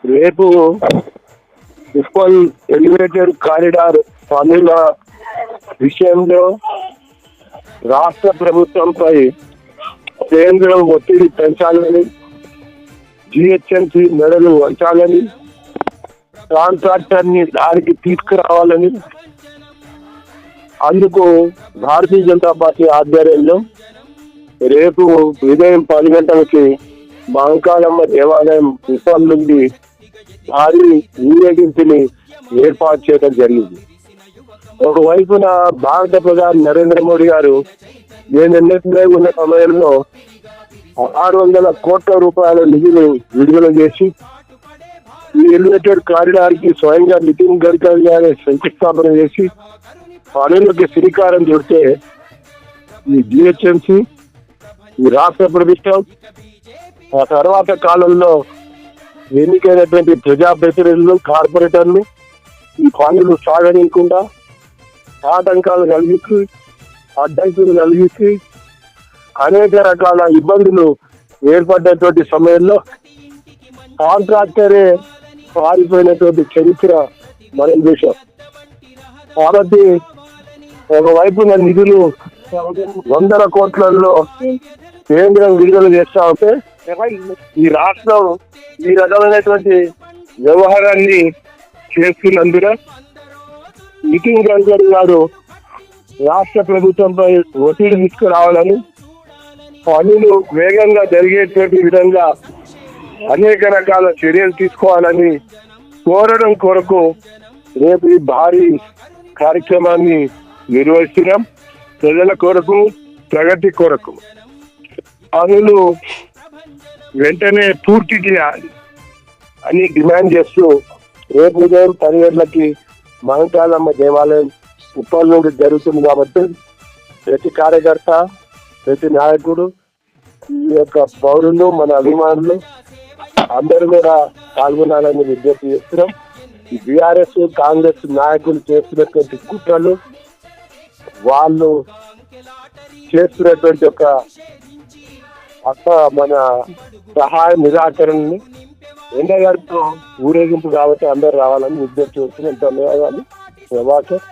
రేపు Uppal elevated corridor పనుల విషయంలో రాష్ట్ర ప్రభుత్వంపై కేంద్రం ఒత్తిడి పెంచాలని, జిహెచ్ఎంసీ మెడలు వంచాలని, కాంట్రాక్టర్ ని దానికి తీసుకురావాలని, అందుకు భారతీయ జనతా పార్టీ ఆధ్వర్యంలో రేపు ఉదయం 10 గంటలకి మహంకాళమ్మ దేవాలయం ఉప్పల్ నుండి భారీ ఊరేగింపుని ఏర్పాటు చేయడం జరిగింది. ఒకవైపున భారత ప్రధాని నరేంద్ర మోడీ గారు ఎన్నికలై ఉన్న సమయంలో 600 కోట్ల రూపాయల నిధులు విడుదల చేసి ఈ ఎలివేటెడ్ కారిడార్ కి స్వయంగా నితిన్ గడ్కరీ గారి శంకుస్థాపన చేసి పనులకి శ్రీకారం చుడితే ఈ జిహెచ్ఎంసీ, ఈ రాష్ట్ర ప్రభుత్వం ఆ తర్వాత కాలంలో ఎన్నికైనటువంటి ప్రజాప్రతినిధులు, కార్పొరేటర్లు ఈ పనులు సాగనీయకుండా ఆటంకాలు కలిగించి, అడ్డంకులు కలిగించి అనేక రకాల ఇబ్బందులు ఏర్పడినటువంటి సమయంలో కాంట్రాక్టరే పారిపోయినటువంటి చరిత్ర మనం చూసాం. కాబట్టి ఒకవైపున నిధులు 100 కోట్లలో కేంద్రం విడుదల చేస్తా ఉంటే ఈ రాష్ట్రం ఈ రకమైనటువంటి వ్యవహారాన్ని చేస్తున్నందున నితిన్ గడ్కరీ గారు రాష్ట్ర ప్రభుత్వంపై ఒత్తిడి తీసుకురావాలని, పనులు వేగంగా జరిగేటువంటి విధంగా అనేక రకాల చర్యలు తీసుకోవాలని కోరడం కొరకు రేపు ఈ భారీ కార్యక్రమాన్ని నిర్వహిస్తున్నాం. ప్రజల కొరకు, ప్రగతి కొరకు పనులు వెంటనే పూర్తి చేయాలి అని డిమాండ్ చేస్తూ రేపు ఉదయం 10 గంటలకి మహంకాళమ్మ దేవాలయం ఉప్పల్ నుండి జరుగుతుంది. కాబట్టి ప్రతి కార్యకర్త, ప్రతి నాయకుడు, ఈ యొక్క పౌరులు, మన అభిమానులు అందరూ కూడా పాల్గొనాలని విజ్ఞప్తి చేస్తున్నాం. ఈ బీఆర్ఎస్, కాంగ్రెస్ నాయకులు చేస్తున్నటువంటి కుట్రలు, వాళ్ళు చేస్తున్నటువంటి ఒక మన సహాయ నిరాకరణని ఎండగారితో ఊరేగింపు కాబట్టి అందరూ రావాలని విజ్ఞప్తి చేస్తున్నాం. ధన్యవాదాలు. ప్రభాకర్.